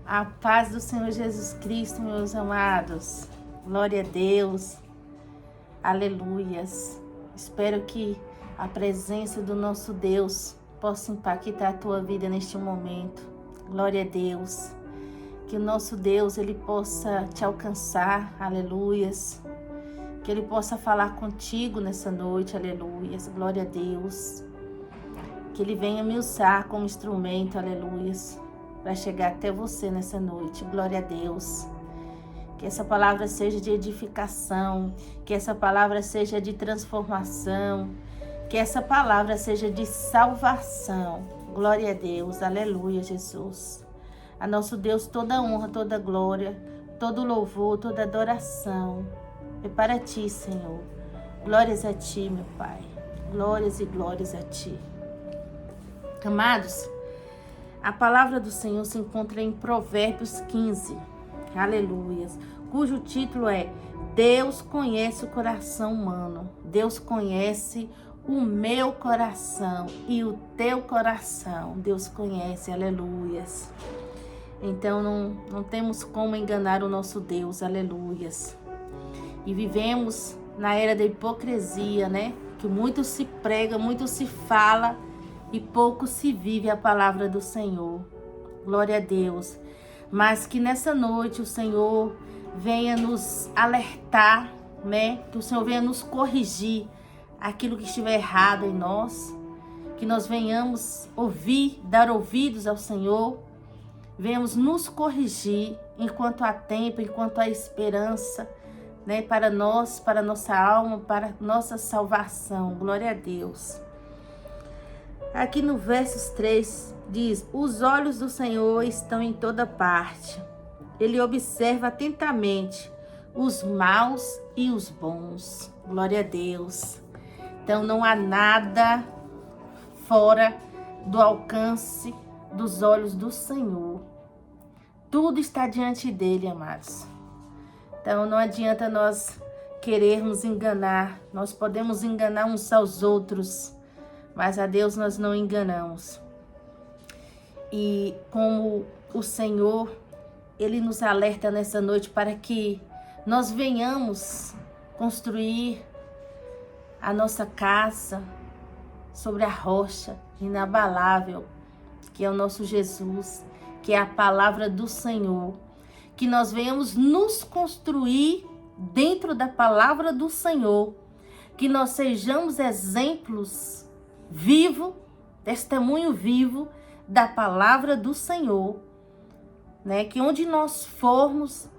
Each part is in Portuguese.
A paz do Senhor Jesus Cristo, meus amados. Glória a Deus. Aleluias. Espero que a presença do nosso Deus possa impactar a tua vida neste momento. Glória a Deus. Que o nosso Deus, Ele possa te alcançar. Aleluias. Que Ele possa falar contigo nessa noite. Aleluias. Glória a Deus. Que Ele venha me usar como instrumento. Aleluias. Para chegar até você nessa noite. Glória a Deus. Que essa palavra seja de edificação, que essa palavra seja de transformação, que essa palavra seja de salvação. Glória a Deus, aleluia, Jesus. A nosso Deus toda honra, toda glória, todo louvor, toda adoração é para ti, Senhor. Glórias a ti, meu Pai. Glórias e glórias a ti. Amados, a palavra do Senhor se encontra em Provérbios 15, aleluias, cujo título é Deus conhece o coração humano. Deus conhece o meu coração e o teu coração. Deus conhece, aleluias. Então não temos como enganar o nosso Deus, aleluias. E vivemos na era da hipocrisia, né? Que muito se prega, muito se fala e pouco se vive a palavra do Senhor. Glória a Deus. Mas que nessa noite o Senhor venha nos alertar, né? Que o Senhor venha nos corrigir aquilo que estiver errado em nós. Que nós venhamos ouvir, dar ouvidos ao Senhor. Venhamos nos corrigir enquanto há tempo, enquanto há esperança, né? Para nós, para nossa alma, para nossa salvação. Glória a Deus. Aqui no versos 3 diz: os olhos do Senhor estão em toda parte. Ele observa atentamente os maus e os bons. Glória a Deus. Então não há nada fora do alcance dos olhos do Senhor. Tudo está diante dele, amados. Então não adianta nós querermos enganar. Nós podemos enganar uns aos outros, mas a Deus nós não enganamos. E como o Senhor, Ele nos alerta nessa noite para que nós venhamos construir a nossa casa sobre a rocha inabalável, que é o nosso Jesus, que é a palavra do Senhor. Que nós venhamos nos construir dentro da palavra do Senhor. Que nós sejamos exemplos vivo, testemunho vivo da palavra do Senhor, né? Que onde nós formos,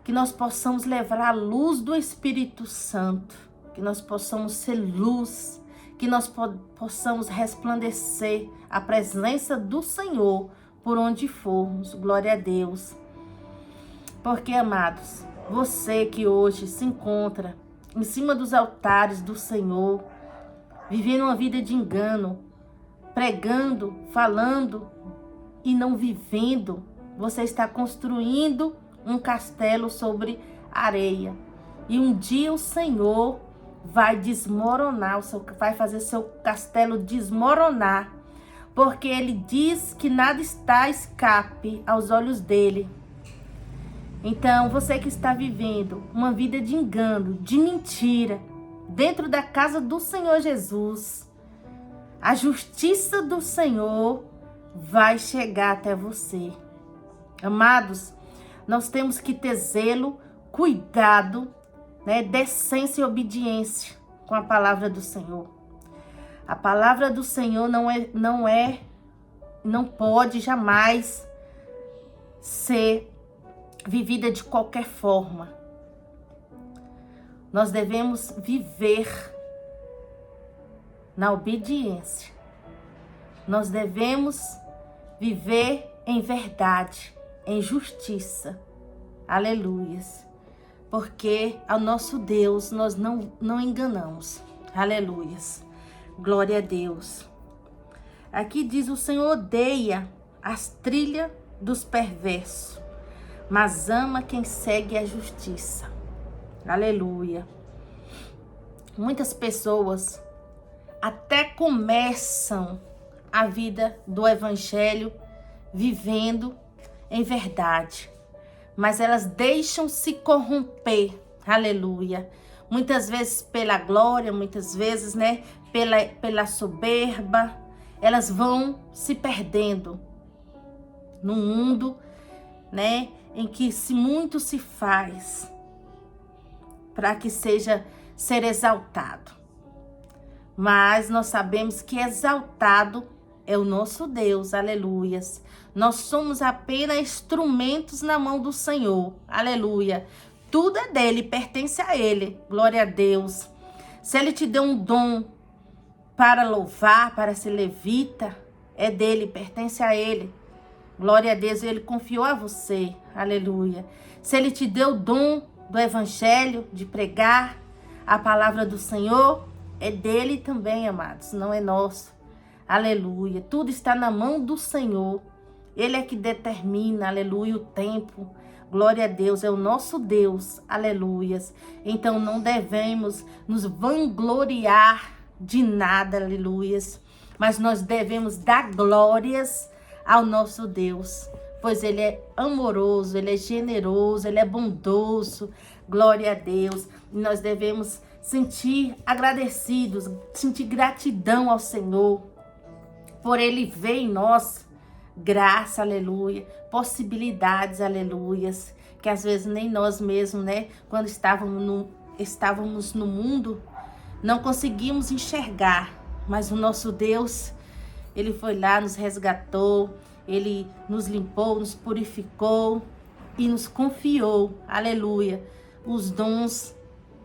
que nós possamos levar a luz do Espírito Santo, que nós possamos ser luz, que nós possamos resplandecer a presença do Senhor por onde formos. Glória a Deus. Porque, amados, você que hoje se encontra em cima dos altares do Senhor, vivendo uma vida de engano, pregando, falando e não vivendo, você está construindo um castelo sobre areia. E um dia o Senhor vai desmoronar, vai fazer seu castelo desmoronar, porque Ele diz que nada está a escape aos olhos dele. Então, você que está vivendo uma vida de engano, de mentira, dentro da casa do Senhor Jesus, a justiça do Senhor vai chegar até você. Amados, nós temos que ter zelo, cuidado, né, decência e obediência com a palavra do Senhor. A palavra do Senhor não pode jamais ser vivida de qualquer forma. Nós devemos viver na obediência. Nós devemos viver em verdade, em justiça. Aleluias. Porque ao nosso Deus nós não enganamos. Aleluias. Glória a Deus. Aqui diz: o Senhor odeia as trilhas dos perversos, mas ama quem segue a justiça. Aleluia. Muitas pessoas até começam a vida do evangelho vivendo em verdade, mas elas deixam se corromper, aleluia. Muitas vezes pela glória, muitas vezes, né, pela soberba, elas vão se perdendo no mundo, né, em que muito se faz para que seja ser exaltado. Mas nós sabemos que exaltado é o nosso Deus, aleluias. Nós somos apenas instrumentos na mão do Senhor, aleluia. Tudo é dele, pertence a ele, glória a Deus. Se ele te deu um dom para louvar, para ser levita, é dele, pertence a ele. Glória a Deus, ele confiou a você, aleluia. Se ele te deu o dom do evangelho, de pregar a palavra do Senhor, é dele também, amados, não é nosso. Aleluia. Tudo está na mão do Senhor. Ele é que determina, aleluia, o tempo. Glória a Deus, é o nosso Deus. Aleluias. Então não devemos nos vangloriar de nada, aleluias. Mas nós devemos dar glórias ao nosso Deus. Pois ele é amoroso, ele é generoso, ele é bondoso. Glória a Deus. E nós devemos sentir agradecidos, sentir gratidão ao Senhor, por ele ver em nós graça, aleluia, possibilidades, aleluias, que às vezes nem nós mesmos, né, quando estávamos no mundo, não conseguimos enxergar, mas o nosso Deus, ele foi lá, nos resgatou, ele nos limpou, nos purificou e nos confiou, aleluia, os dons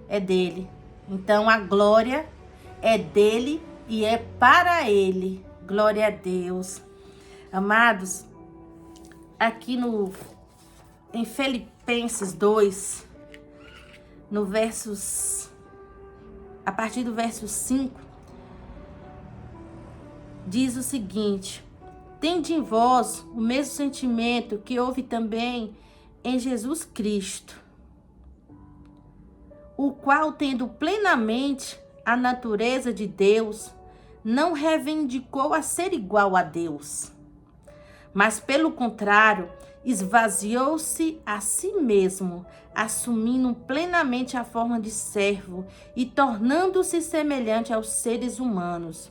é dele. Então a glória é dele e é para ele. Glória a Deus. Amados, aqui em Filipenses 2, a partir do verso 5, diz o seguinte: tende em vós o mesmo sentimento que houve também em Jesus Cristo, o qual, tendo plenamente a natureza de Deus, não reivindicou a ser igual a Deus, mas, pelo contrário, esvaziou-se a si mesmo, assumindo plenamente a forma de servo e tornando-se semelhante aos seres humanos.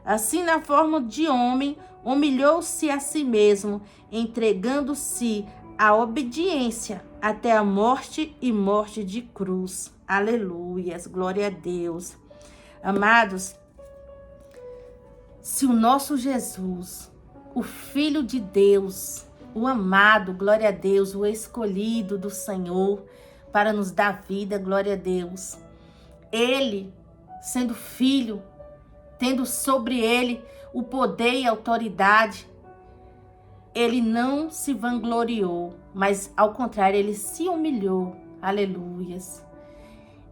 Assim, na forma de homem, humilhou-se a si mesmo, entregando-se à obediência até a morte e morte de cruz. Aleluias, glória a Deus. Amados, se o nosso Jesus, o Filho de Deus, o amado, glória a Deus, o escolhido do Senhor para nos dar vida, glória a Deus, ele, sendo filho, tendo sobre ele o poder e a autoridade, ele não se vangloriou, mas ao contrário, ele se humilhou, aleluias.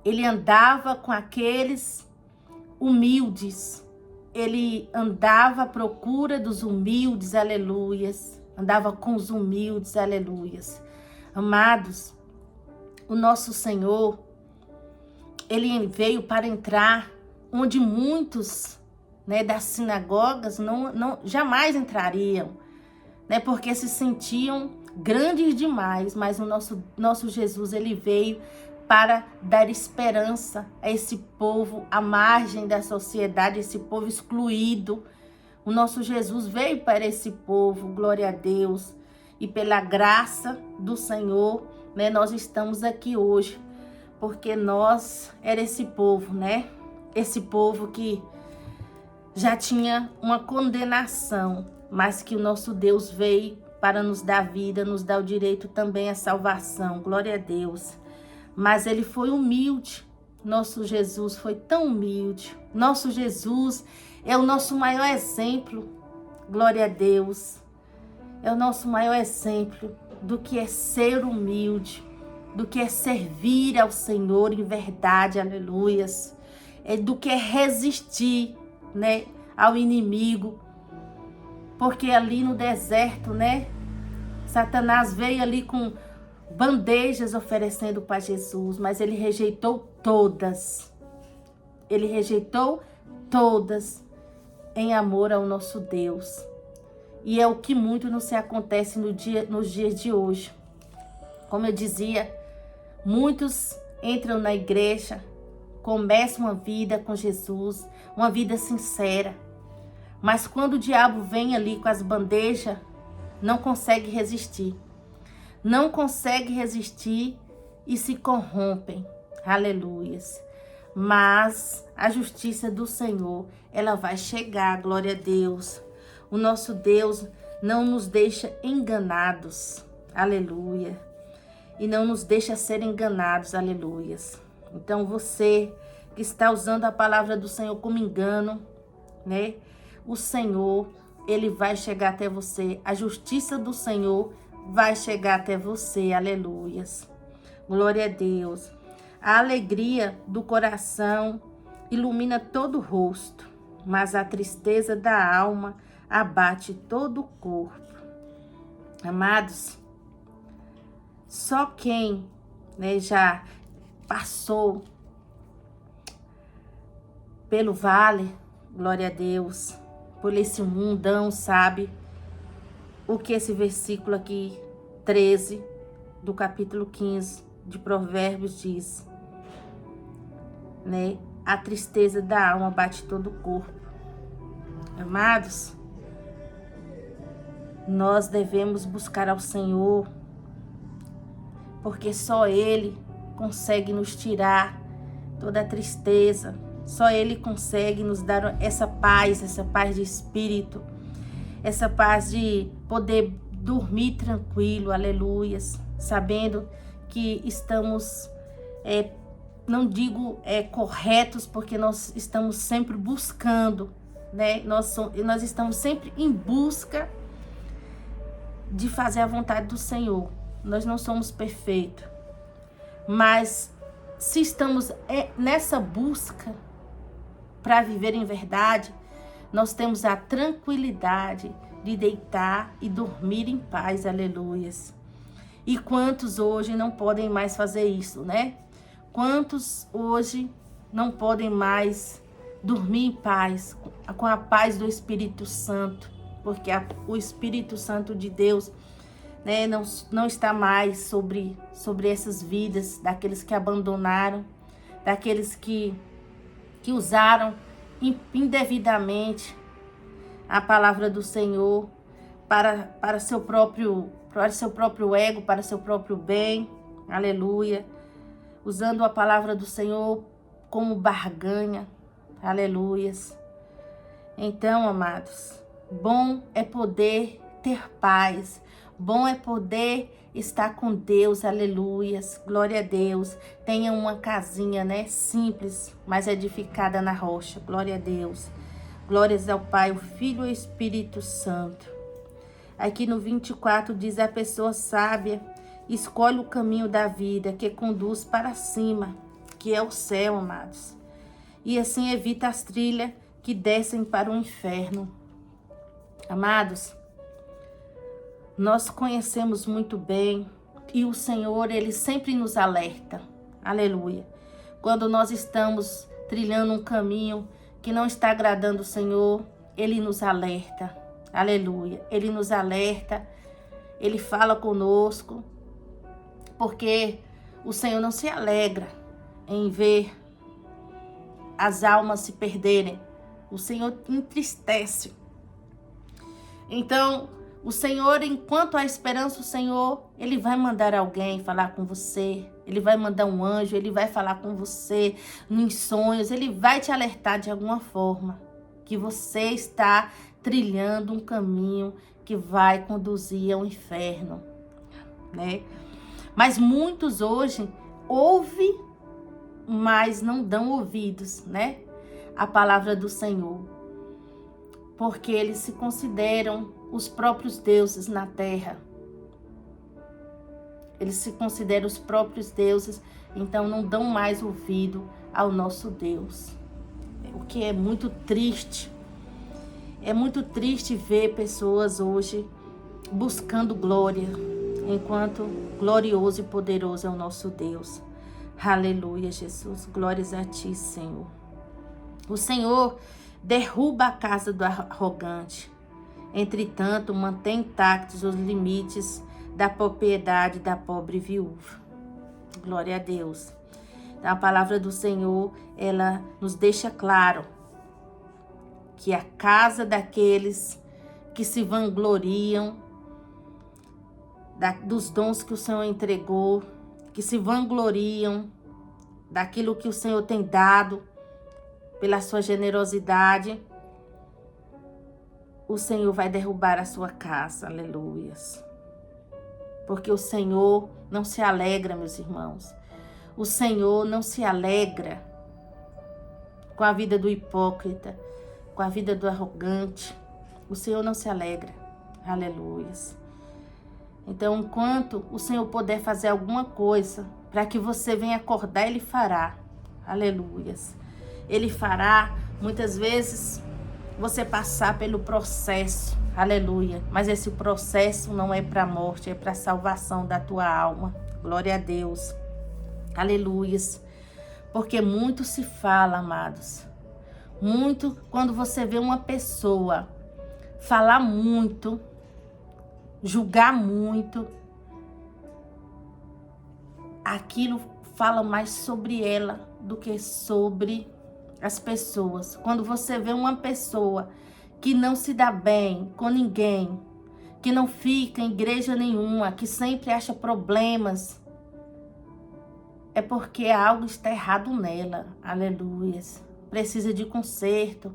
Ele andava com aqueles humildes, ele andava à procura dos humildes, aleluias. Andava com os humildes, aleluias. Amados, o nosso Senhor, ele veio para entrar onde muitos, né, das sinagogas jamais entrariam, né, porque se sentiam grandes demais, mas o nosso Jesus, ele veio para dar esperança a esse povo à margem da sociedade, esse povo excluído. O nosso Jesus veio para esse povo, glória a Deus. E pela graça do Senhor, né, nós estamos aqui hoje, porque nós era esse povo, né? Esse povo que já tinha uma condenação, mas que o nosso Deus veio para nos dar vida, nos dar o direito também à salvação, glória a Deus. Mas ele foi humilde, nosso Jesus foi tão humilde. Nosso Jesus é o nosso maior exemplo, glória a Deus. É o nosso maior exemplo do que é ser humilde, do que é servir ao Senhor em verdade, aleluias. É do que é resistir, né, ao inimigo. Porque ali no deserto, né, Satanás veio ali com bandejas oferecendo para Jesus, mas ele rejeitou todas. Ele rejeitou todas em amor ao nosso Deus. E é o que muito não se acontece nos dias de hoje. Como eu dizia, muitos entram na igreja, começam uma vida com Jesus, uma vida sincera. Mas quando o diabo vem ali com as bandejas, não consegue resistir. Não consegue resistir e se corrompem. Aleluias. Mas a justiça do Senhor, ela vai chegar, glória a Deus. O nosso Deus não nos deixa enganados. Aleluia. E não nos deixa ser enganados. Aleluias. Então você que está usando a palavra do Senhor como engano, né? O Senhor, ele vai chegar até você. A justiça do Senhor vai chegar até você. Aleluias. Glória a Deus. A alegria do coração ilumina todo o rosto, mas a tristeza da alma abate todo o corpo. Amados, só quem, né, já passou pelo vale, glória a Deus, por esse mundão, sabe o que esse versículo aqui, 13, do capítulo 15 de Provérbios diz, né? A tristeza da alma bate todo o corpo. Amados, nós devemos buscar ao Senhor, porque só Ele consegue nos tirar toda a tristeza. Só Ele consegue nos dar essa paz de espírito, essa paz de poder dormir tranquilo, aleluias, sabendo que estamos, não digo corretos, porque nós estamos sempre buscando, né? Nós estamos sempre em busca de fazer a vontade do Senhor. Nós não somos perfeitos, mas se estamos nessa busca para viver em verdade, nós temos a tranquilidade de deitar e dormir em paz, aleluias. E quantos hoje não podem mais fazer isso, né? Quantos hoje não podem mais dormir em paz, com a paz do Espírito Santo, porque o Espírito Santo de Deus, né, não está mais sobre essas vidas daqueles que abandonaram, daqueles que usaram indevidamente a palavra do Senhor para seu próprio ego, para seu próprio bem, aleluia, usando a palavra do Senhor como barganha, aleluias. Então, amados, bom é poder ter paz, bom é poder estar com Deus, aleluias, glória a Deus. Tenha uma casinha, né, simples, mas edificada na rocha, glória a Deus. Glórias ao Pai, o Filho e o Espírito Santo. Aqui no 24 diz: a pessoa sábia escolhe o caminho da vida que conduz para cima, que é o céu, amados. E assim evita as trilhas que descem para o inferno. Amados, nós conhecemos muito bem e o Senhor, Ele sempre nos alerta. Aleluia. Quando nós estamos trilhando um caminho que não está agradando o Senhor, Ele nos alerta. Aleluia. Ele nos alerta, Ele fala conosco, porque o Senhor não se alegra em ver as almas se perderem. O Senhor entristece. Então, o Senhor, enquanto há esperança, o Senhor, Ele vai mandar alguém falar com você. Ele vai mandar um anjo, Ele vai falar com você nos sonhos. Ele vai te alertar de alguma forma que você está trilhando um caminho que vai conduzir ao inferno, né? Mas muitos hoje ouvem, mas não dão ouvidos, né? A palavra do Senhor, porque eles se consideram os próprios deuses na terra. Eles se consideram os próprios deuses, então não dão mais ouvido ao nosso Deus. O que é muito triste. É muito triste ver pessoas hoje buscando glória, enquanto glorioso e poderoso é o nosso Deus. Aleluia, Jesus. Glórias a Ti, Senhor. O Senhor derruba a casa do arrogante Entretanto, mantém intactos os limites da propriedade da pobre viúva. Glória a Deus. Então, a palavra do Senhor, ela nos deixa claro que a casa daqueles que se vangloriam dos dons que o Senhor entregou, que se vangloriam daquilo que o Senhor tem dado pela sua generosidade, o Senhor vai derrubar a sua casa, aleluias. Porque o Senhor não se alegra, meus irmãos. O Senhor não se alegra com a vida do hipócrita, com a vida do arrogante. O Senhor não se alegra, aleluias. Então, enquanto o Senhor puder fazer alguma coisa para que você venha acordar, Ele fará. Aleluias. Ele fará, muitas vezes, você passar pelo processo. Aleluia. Mas esse processo não é para a morte, é para a salvação da tua alma. Glória a Deus. Aleluias. Porque muito se fala, amados. Muito, quando você vê uma pessoa falar muito, julgar muito, aquilo fala mais sobre ela do que sobre as pessoas. Quando você vê uma pessoa que não se dá bem com ninguém, que não fica em igreja nenhuma, que sempre acha problemas, é porque algo está errado nela. Aleluias. Precisa de conserto,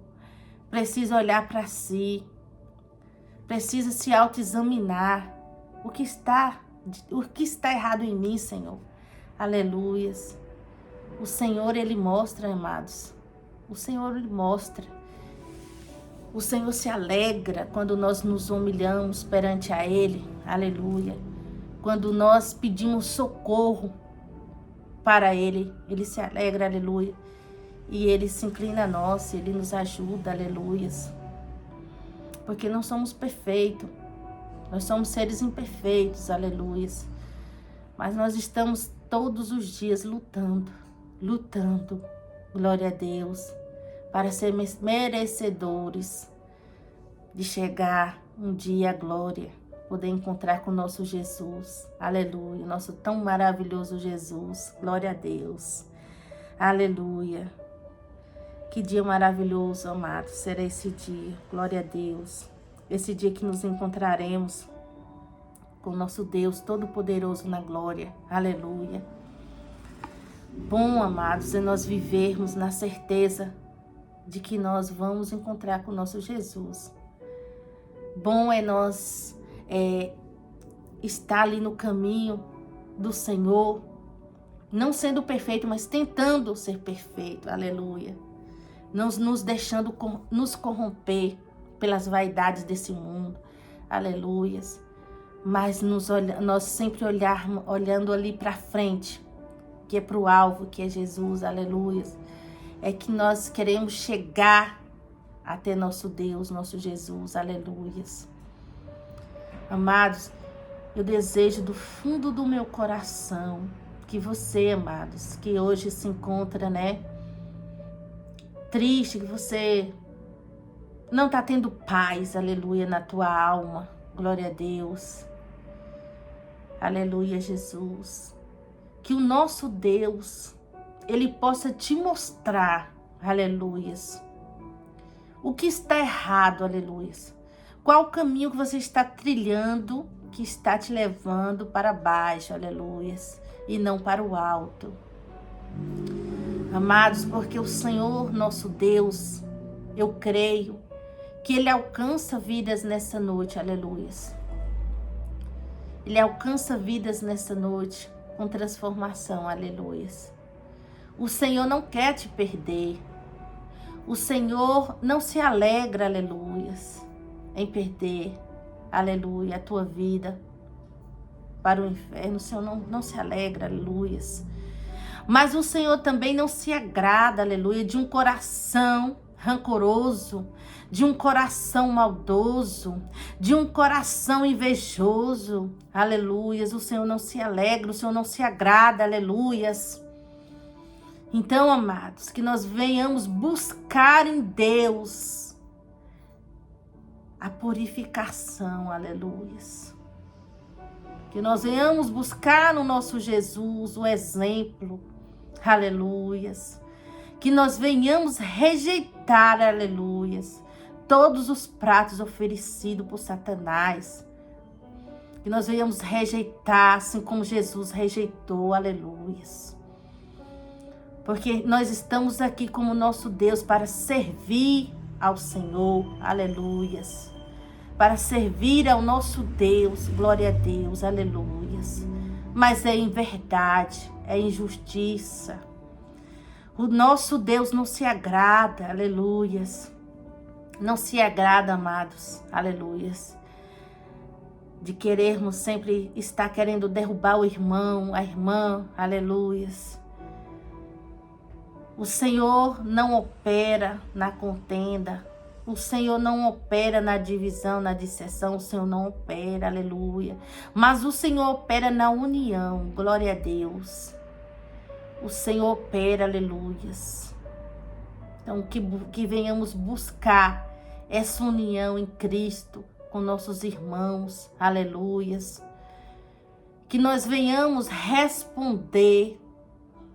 precisa olhar para si, precisa se autoexaminar. O que está errado em mim, Senhor? Aleluias. O Senhor, Ele mostra, amados. O Senhor, Ele mostra. O Senhor se alegra quando nós nos humilhamos perante a Ele. Aleluia. Quando nós pedimos socorro para Ele, Ele se alegra, aleluia. E Ele se inclina a nós, Ele nos ajuda, aleluias. Porque não somos perfeitos. Nós somos seres imperfeitos, aleluias. Mas nós estamos todos os dias lutando, glória a Deus, para ser merecedores de chegar um dia à glória, poder encontrar com o nosso Jesus, aleluia, nosso tão maravilhoso Jesus, glória a Deus, aleluia. Que dia maravilhoso, amado, será esse dia, glória a Deus, esse dia que nos encontraremos com o nosso Deus Todo-Poderoso na glória, aleluia. Bom, amados, é nós vivermos na certeza de que nós vamos encontrar com o nosso Jesus. Bom é nós estar ali no caminho do Senhor, não sendo perfeito, mas tentando ser perfeito, aleluia. Não nos deixando nos corromper pelas vaidades desse mundo, aleluias. Mas nós sempre olhando ali para frente, que é para o alvo, que é Jesus, aleluias. É que nós queremos chegar até nosso Deus, nosso Jesus, aleluias. Amados, eu desejo do fundo do meu coração que você, amados, que hoje se encontra, triste, que você não está tendo paz, aleluia, na tua alma, glória a Deus. Aleluia, Jesus. Que o nosso Deus, Ele possa te mostrar, aleluias, o que está errado, aleluias. Qual o caminho que você está trilhando que está te levando para baixo, aleluias, e não para o alto. Amados, porque o Senhor, nosso Deus, eu creio que Ele alcança vidas nessa noite, aleluias. Ele alcança vidas nessa noite com transformação, aleluias. O Senhor não quer te perder. O Senhor não se alegra, aleluias, em perder, aleluia, a tua vida para o inferno. O Senhor não se alegra, aleluias. Mas o Senhor também não se agrada, aleluia, de um coração rancoroso, de um coração maldoso, de um coração invejoso, aleluias. O Senhor não se alegra, o Senhor não se agrada, aleluias. Então, amados, que nós venhamos buscar em Deus a purificação, aleluias. Que nós venhamos buscar no nosso Jesus o exemplo, aleluias. Que nós venhamos rejeitar, aleluias, todos os pratos oferecidos por Satanás. Que nós venhamos rejeitar, assim como Jesus rejeitou, aleluias. Porque nós estamos aqui como nosso Deus para servir ao Senhor, aleluias. Para servir ao nosso Deus, glória a Deus, aleluias. Mas é em verdade, é em justiça. O nosso Deus não se agrada, aleluias. Não se agrada, amados, aleluias, de querermos sempre estar querendo derrubar o irmão, a irmã, aleluias. O Senhor não opera na contenda. O Senhor não opera na divisão, na dissensão. O Senhor não opera, aleluia. Mas o Senhor opera na união, glória a Deus. O Senhor opera, aleluias. Então, que venhamos buscar essa união em Cristo com nossos irmãos, aleluias. Que nós venhamos responder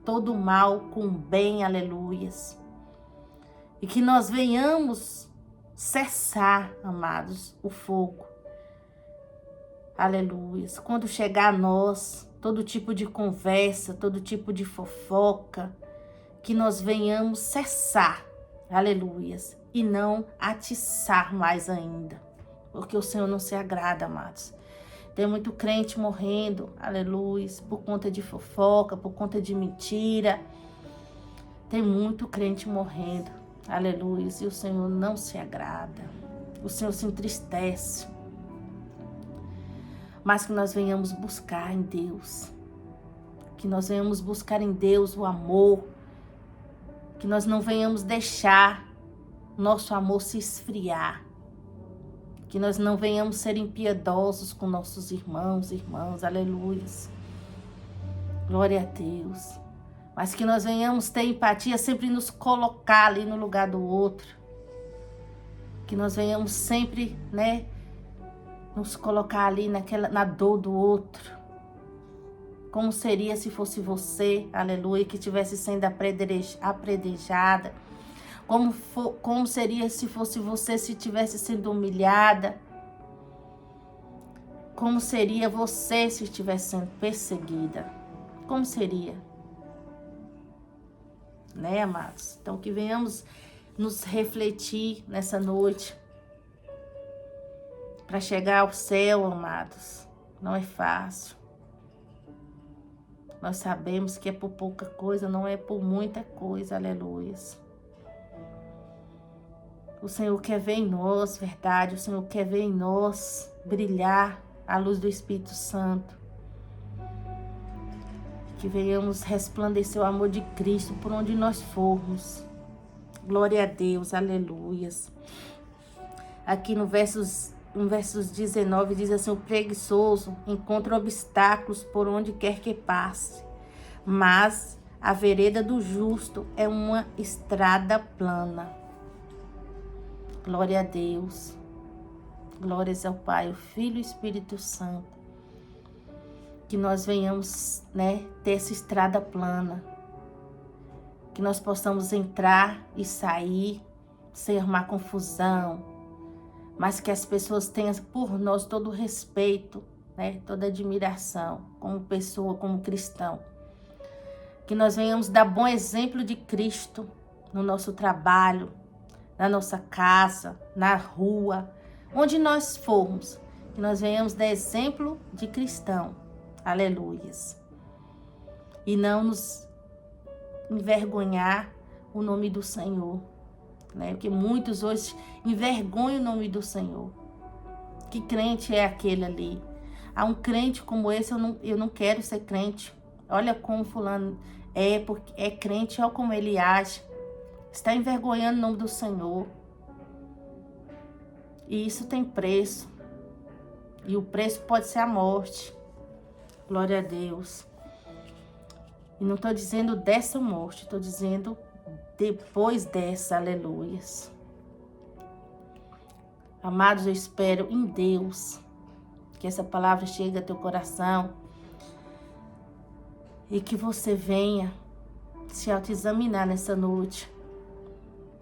todo mal com bem, aleluias. E que nós venhamos cessar, amados, o fogo, aleluias. Quando chegar a nós todo tipo de conversa, todo tipo de fofoca, que nós venhamos cessar, aleluias, e não atiçar mais ainda, porque o Senhor não se agrada, amados. Tem muito crente morrendo, aleluia, por conta de fofoca, por conta de mentira. Tem muito crente morrendo, aleluia, e o Senhor não se agrada. O Senhor se entristece. Mas que nós venhamos buscar em Deus. Que nós venhamos buscar em Deus o amor. Que nós não venhamos deixar nosso amor se esfriar. Que nós não venhamos ser impiedosos com nossos irmãos, irmãs, aleluias. Glória a Deus. Mas que nós venhamos ter empatia, sempre nos colocar ali no lugar do outro. Que nós venhamos sempre, nos colocar ali na dor do outro. Como seria se fosse você, aleluia, que estivesse sendo apredejada. Como seria se fosse você se estivesse sendo humilhada? Como seria você se estivesse sendo perseguida? Como seria? Né, amados? Então, que venhamos nos refletir nessa noite. Para chegar ao céu, amados, não é fácil. Nós sabemos que é por pouca coisa, não é por muita coisa, aleluias. O Senhor quer ver em nós, verdade, o Senhor quer ver em nós brilhar a luz do Espírito Santo. Que venhamos resplandecer o amor de Cristo por onde nós formos. Glória a Deus, aleluias. Aqui no versos 19 diz assim: o preguiçoso encontra obstáculos por onde quer que passe, mas a vereda do justo é uma estrada plana. Glória a Deus. Glórias ao Pai, o Filho e o Espírito Santo. Que nós venhamos, ter essa estrada plana. Que nós possamos entrar e sair sem arrumar confusão. Mas que as pessoas tenham por nós todo o respeito, toda a admiração, como pessoa, como cristão. Que nós venhamos dar bom exemplo de Cristo no nosso trabalho, na nossa casa, na rua, onde nós formos. Que nós venhamos dar exemplo de cristão. Aleluias. E não nos envergonhar o nome do Senhor. Porque muitos hoje envergonham o nome do Senhor. Que crente é aquele ali? Há um crente como esse, eu não quero ser crente. Olha como fulano porque é crente, olha como ele age. Está envergonhando o nome do Senhor. E isso tem preço. E o preço pode ser a morte. Glória a Deus. E não estou dizendo dessa morte, estou dizendo depois dessa, aleluias. Amados, eu espero em Deus que essa palavra chegue ao teu coração e que você venha se autoexaminar nessa noite,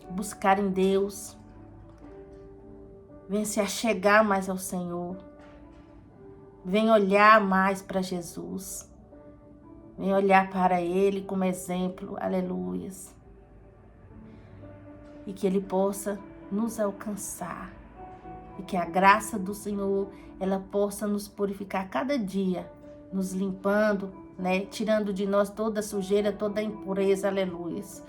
buscar em Deus, venha se achegar mais ao Senhor, venha olhar mais para Jesus, venha olhar para Ele como exemplo, aleluias, e que Ele possa nos alcançar, e que a graça do Senhor, ela possa nos purificar cada dia, nos limpando, né? Tirando de nós toda a sujeira, toda a impureza, aleluias.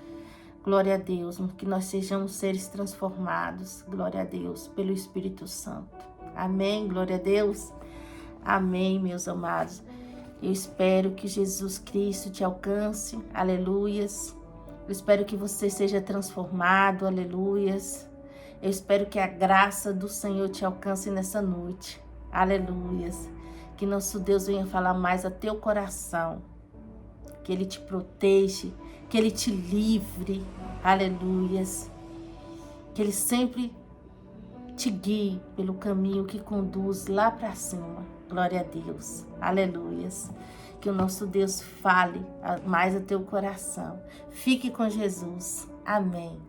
Glória a Deus, que nós sejamos seres transformados, glória a Deus, pelo Espírito Santo. Amém, glória a Deus. Amém, meus amados. Eu espero que Jesus Cristo te alcance, aleluias. Eu espero que você seja transformado, aleluias. Eu espero que a graça do Senhor te alcance nessa noite. Aleluias. Que nosso Deus venha falar mais a teu coração. Que Ele te proteja, que Ele te livre. Aleluias. Que Ele sempre te guie pelo caminho que conduz lá para cima. Glória a Deus. Aleluias. Que o nosso Deus fale mais a teu coração. Fique com Jesus. Amém.